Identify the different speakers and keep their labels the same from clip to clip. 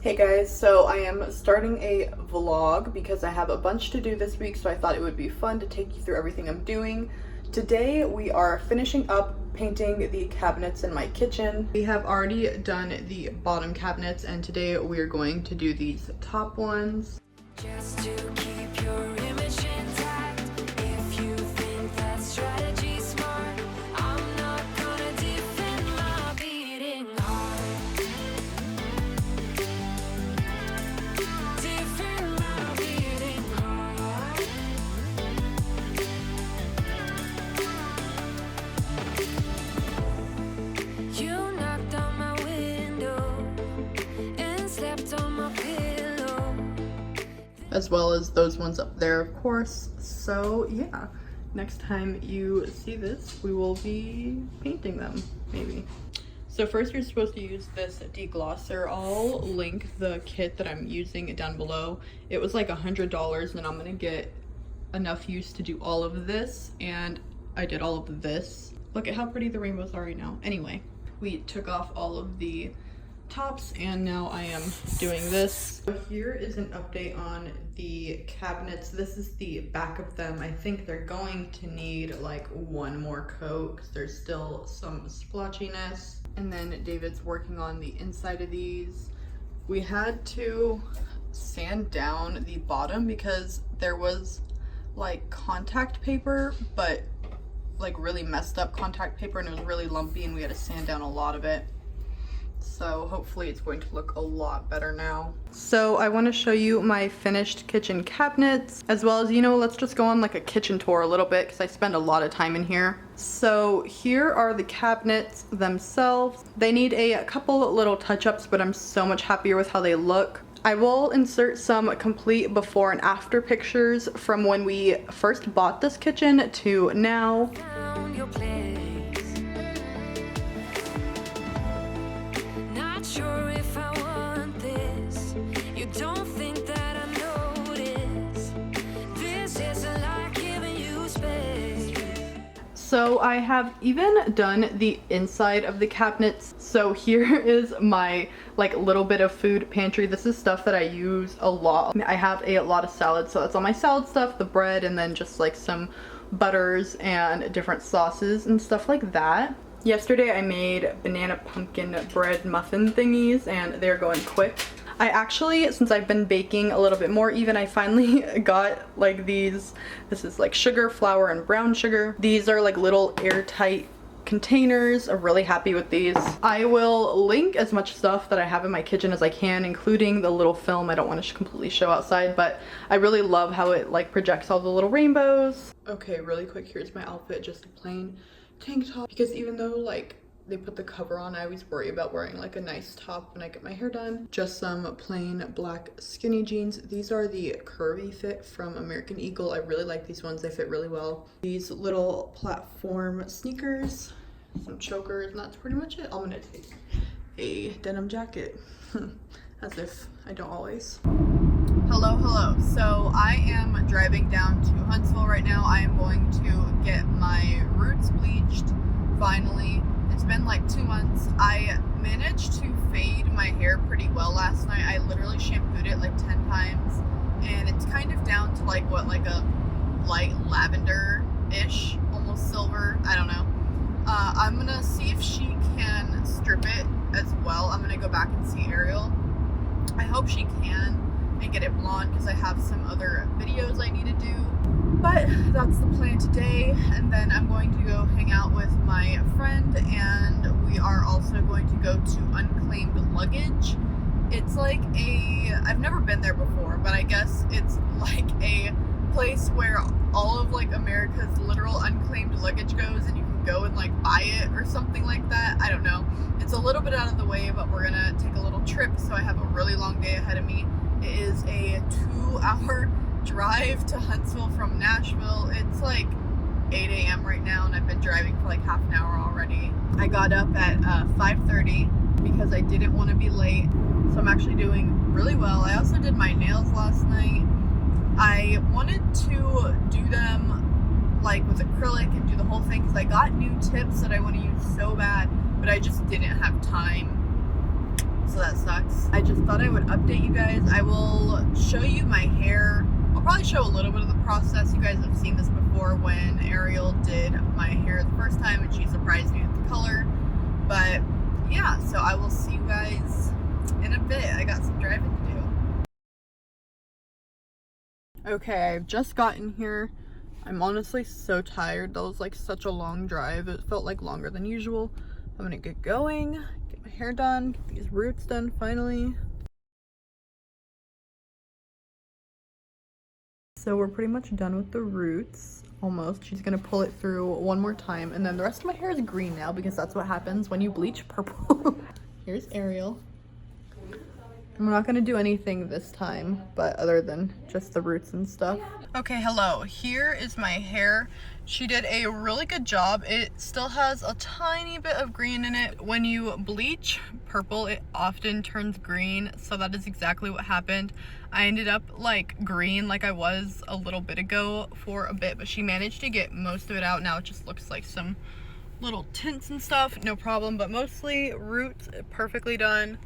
Speaker 1: Hey guys, so I am starting a vlog because I have a bunch to do this week, so I thought it would be fun to take you through everything I'm doing. Today we are finishing up painting the cabinets in my kitchen. We have already done the bottom cabinets and today we are going to do these top ones.
Speaker 2: Just to keep your image intact, if you think that strategy's smart, I'm not gonna defend my beating heart. Defend my beating heart. You knocked on my window and slept on my pillow.
Speaker 1: As well as those ones up there, of course. So yeah, next time you see this, we will be painting them, maybe. So first you're supposed to use this deglosser. I'll link the kit that I'm using down below. It was like $100 and I'm gonna get enough use to do all of this, and I did all of this. Look at how pretty the rainbows are right now. Anyway, we took off all of the tops and now I am doing this. So here is an update on the cabinets. This is the back of them. I think they're going to need like one more coat because there's still some splotchiness. And then David's working on the inside of these. We had to sand down the bottom because there was like contact paper, but like really messed up contact paper, and it was really lumpy and we had to sand down a lot of it. So hopefully it's going to look a lot better now. So I want to show you my finished kitchen cabinets, as well as, you know, let's just go on like a kitchen tour a little bit because I spend a lot of time in here. So here are the cabinets themselves. They need a couple little touch-ups, but I'm so much happier with how they look. I will insert some complete before and after pictures from when we first bought this kitchen to now.
Speaker 2: Found your place. Not sure if I want this. You don't think that I notice. This isn't like giving you space.
Speaker 1: So I have even done the inside of the cabinets. So here is my like little bit of food pantry. This is stuff that I use a lot. I have a lot of salad, so that's all my salad stuff, the bread, and then just like some butters and different sauces and stuff like that. Yesterday I made banana pumpkin bread muffin thingies and they're going quick. I actually, since I've been baking a little bit more even, I finally got like these. This is like sugar, flour, and brown sugar. These are like little airtight containers. I'm really happy with these. I will link as much stuff that I have in my kitchen as I can, including the little film I don't want to completely show outside, but I really love how it like projects all the little rainbows. Okay, really quick, here's my outfit, just a plain tank top, because even though like they put the cover on, I always worry about wearing like a nice top when I get my hair done. Just some plain black skinny jeans. These are the curvy fit from American Eagle. I really like these ones, they fit really well. These little platform sneakers, some chokers, and that's pretty much it. I'm gonna take a denim jacket, as if I don't always. Hello. So I am driving down to Huntsville right now. I am going to get my roots bleached, finally. It's been like 2 months. I managed to fade my hair pretty well last night. I literally shampooed it like 10 times and it's kind of down to like what, like a light lavender-ish, almost silver, I don't know. I'm gonna see if she can strip it as well. I'm gonna go back and see Ariel. I hope she can and get it blonde because I have some other videos I need to do. But that's the plan today, and then I'm going to go hang out with my friend, and we are also going to go to Unclaimed Luggage. It's like I've never been there before, but I guess it's like a place where all of like America's literal unclaimed luggage goes, and you can go and like buy it or something like that. I don't know. It's a little bit out of the way, but we're gonna take a little trip, so I have a really long day ahead of me. It is a 2-hour drive to Huntsville from Nashville. It's like 8 a.m. right now and I've been driving for like half an hour already. I got up at 5:30 because I didn't want to be late, so I'm actually doing really well. I also did my nails last night. I wanted to do them like with acrylic and do the whole thing because I got new tips that I want to use so bad, but I just didn't have time. so that sucks. I just thought I would update you guys. I will show you my hair. I'll probably show a little bit of the process. You guys have seen this before when Ariel did my hair the first time and she surprised me with the color. But yeah, so I will see you guys in a bit. I got some driving to do. Okay, I've just gotten here. I'm honestly so tired. That was like such a long drive. It felt like longer than usual. I'm gonna get going, get my hair done, get these roots done finally. So we're pretty much done with the roots, almost. She's gonna pull it through one more time, and then the rest of my hair is green now because that's what happens when you bleach purple. Here's Ariel. I'm not gonna do anything this time, but other than just the roots and stuff. Okay, hello. Here is my hair. She did a really good job. It still has a tiny bit of green in it. When you bleach purple, it often turns green, so that is exactly what happened. I ended up like green like I was a little bit ago for a bit, but she managed to get most of it out. Now it just looks like some little tints and stuff, no problem, but mostly roots, perfectly done.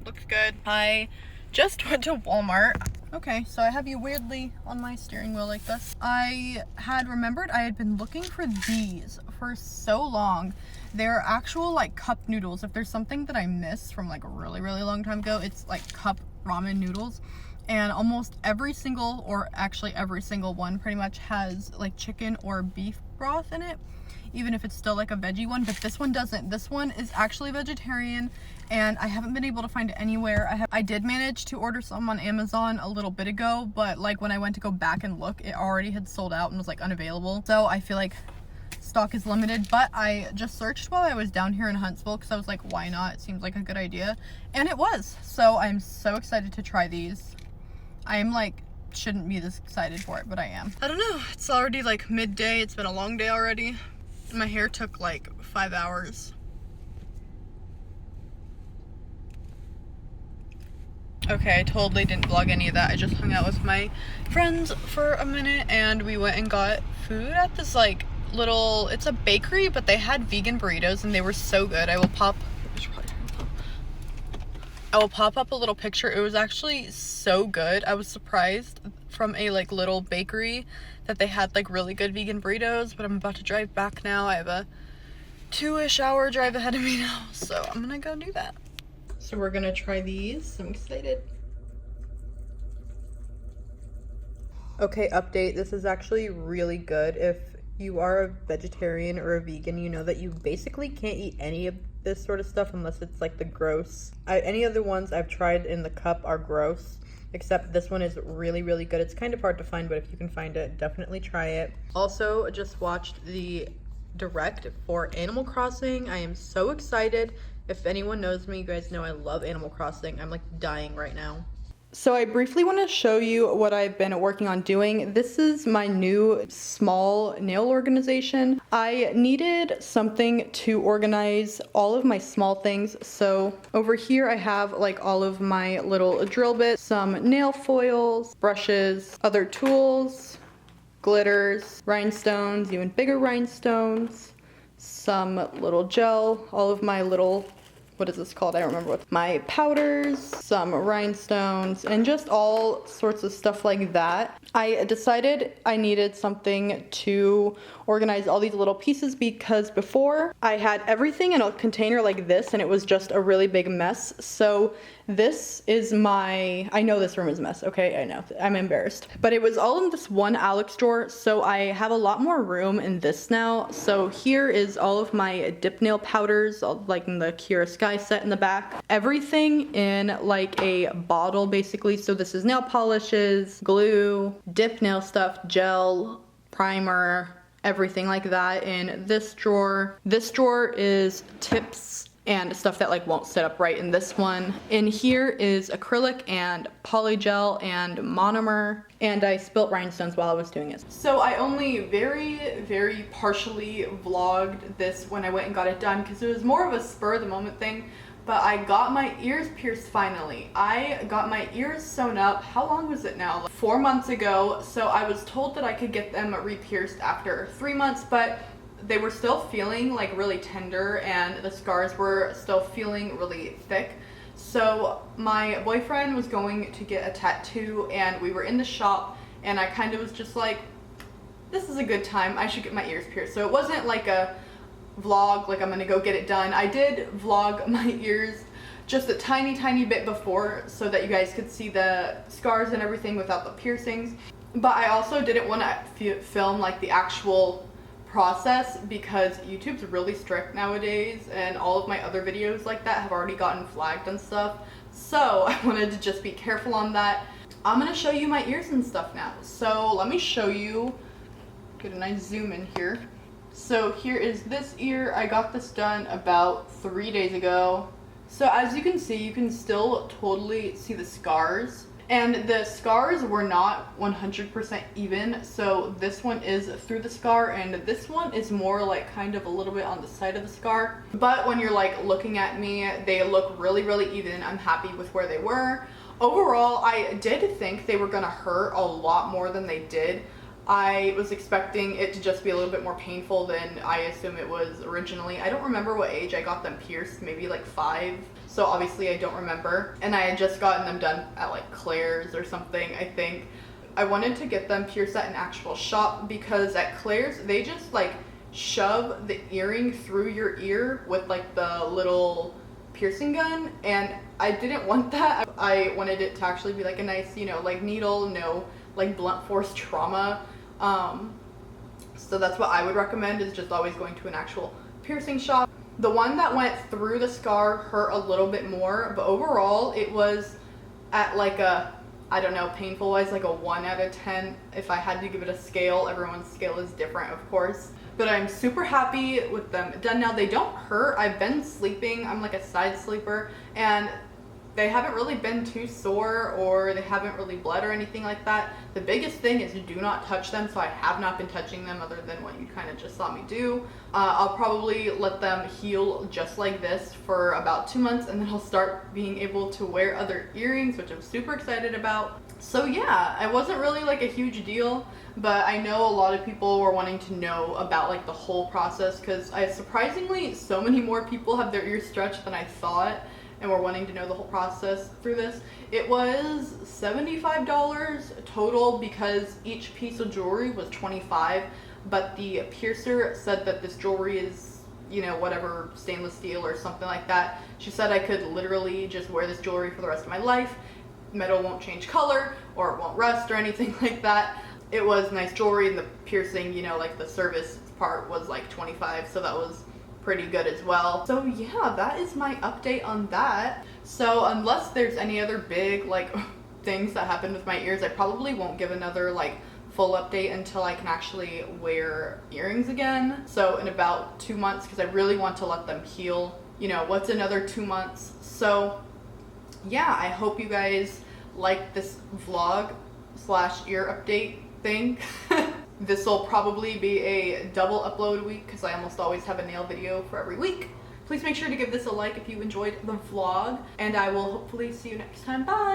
Speaker 1: Looks good. I just went to Walmart. Okay, so I have you weirdly on my steering wheel like this. I had remembered I had been looking for these for so long. They're actual like cup noodles. If there's something that I missed from like a really long time ago, it's like cup ramen noodles. And almost every single, or actually every single one pretty much has like chicken or beef broth in it, even if it's still like a veggie one, but this one doesn't. This one is actually vegetarian, and I haven't been able to find it anywhere. I did manage to order some on Amazon a little bit ago, but like when I went to go back and look, it already had sold out and was like unavailable. So I feel like stock is limited, but I just searched while I was down here in Huntsville because I was like, why not? It seems like a good idea, and it was. So I'm so excited to try these. I am like, shouldn't be this excited for it, but I am. I don't know, it's already like midday. It's been a long day already. My hair took like 5 hours. Okay, I totally didn't vlog any of that. I just hung out with my friends for a minute and we went and got food at this like little, it's a bakery, but they had vegan burritos and they were so good. I will pop up a little picture. It was actually so good. I was surprised from a like little bakery that they had like really good vegan burritos, but I'm about to drive back now. I have a 2-ish hour drive ahead of me now, so I'm gonna go do that. So we're gonna try these. I'm excited. Okay, update. This is actually really good. If you are a vegetarian or a vegan, you know that you basically can't eat any of this sort of stuff unless it's like the gross. Any other ones I've tried in the cup are gross, except this one is really good. It's kind of hard to find, but if you can find it, definitely try it. Also, just watched the direct for Animal Crossing. I am so excited. If anyone knows me, you guys know I love Animal Crossing. I'm like dying right now. So I briefly want to show you what I've been working on doing. This is my new small nail organization. I needed something to organize all of my small things. So over here I have like all of my little drill bits, some nail foils, brushes, other tools, glitters, rhinestones, even bigger rhinestones, some little gel, all of my little, what is this called? I don't remember what. My powders, some rhinestones, and just all sorts of stuff like that. I decided I needed something to organize all these little pieces because before I had everything in a container like this and it was just a really big mess. So this is my, I know this room is a mess, okay, I know, I'm embarrassed. But it was all in this one Alex drawer, so I have a lot more room in this now. So here is all of my dip nail powders, like in the Kira Sky set in the back. Everything in like a bottle basically. So this is nail polishes, glue, dip nail stuff, gel, primer, everything like that in this drawer. This drawer is tips and stuff that like won't sit up right in this one. In here is acrylic and polygel and monomer, and I spilt rhinestones while I was doing it. So I only very partially vlogged this when I went and got it done because it was more of a spur of the moment thing. But I got my ears pierced finally. I got my ears sewn up, how long was it now? Like 4 months ago. So I was told that I could get them re-pierced after 3 months, but they were still feeling like really tender and the scars were still feeling really thick. So my boyfriend was going to get a tattoo and we were in the shop and I kind of was just like, this is a good time, I should get my ears pierced. So it wasn't like a vlog, like I'm gonna go get it done. I did vlog my ears just a tiny bit before so that you guys could see the scars and everything without the piercings. But I also didn't want to film like the actual process because YouTube's really strict nowadays and all of my other videos like that have already gotten flagged and stuff. So I wanted to just be careful on that. I'm gonna show you my ears and stuff now. So let me show you, get a nice zoom in here. So here is this ear. I got this done about 3 days ago. So as you can see, you can still totally see the scars. And the scars were not 100% even, so this one is through the scar and this one is more like kind of a little bit on the side of the scar. But when you're like looking at me, they look really even. I'm happy with where they were. Overall, I did think they were gonna hurt a lot more than they did. I was expecting it to just be a little bit more painful than I assume it was originally. I don't remember what age I got them pierced, maybe like 5. So obviously I don't remember. And I had just gotten them done at like Claire's or something, I think. I wanted to get them pierced at an actual shop because at Claire's, they just like shove the earring through your ear with like the little piercing gun. And I didn't want that. I wanted it to actually be like a nice, you know, like needle, no like blunt force trauma. So that's what I would recommend, is just always going to an actual piercing shop. The one that went through the scar hurt a little bit more, but overall it was at like a, I don't know, painful wise, like a 1 out of 10. If I had to give it a scale, everyone's scale is different, of course. But I'm super happy with them done now. They don't hurt. I've been sleeping. I'm like a side sleeper, and they haven't really been too sore or they haven't really bled or anything like that. The biggest thing is you do not touch them, so I have not been touching them other than what you kind of just saw me do. I'll probably let them heal just like this for about 2 months, and then I'll start being able to wear other earrings, which I'm super excited about. So yeah, it wasn't really like a huge deal, but I know a lot of people were wanting to know about like the whole process because surprisingly so many more people have their ears stretched than I thought and were wanting to know the whole process through this. It was $75 total because each piece of jewelry was $25, but the piercer said that this jewelry is, you know, whatever, stainless steel or something like that. She said I could literally just wear this jewelry for the rest of my life. Metal won't change color or it won't rust or anything like that. It was nice jewelry, and the piercing, you know, like the service part was like $25, so that was pretty good as well. So yeah, that is my update on that. So unless there's any other big like things that happened with my ears, I probably won't give another like full update until I can actually wear earrings again. So in about 2 months, because I really want to let them heal. You know, what's another 2 months? So yeah, I hope you guys like this vlog / ear update thing. This will probably be a double upload week because I almost always have a nail video for every week. Please make sure to give this a like if you enjoyed the vlog, and I will hopefully see you next time. Bye!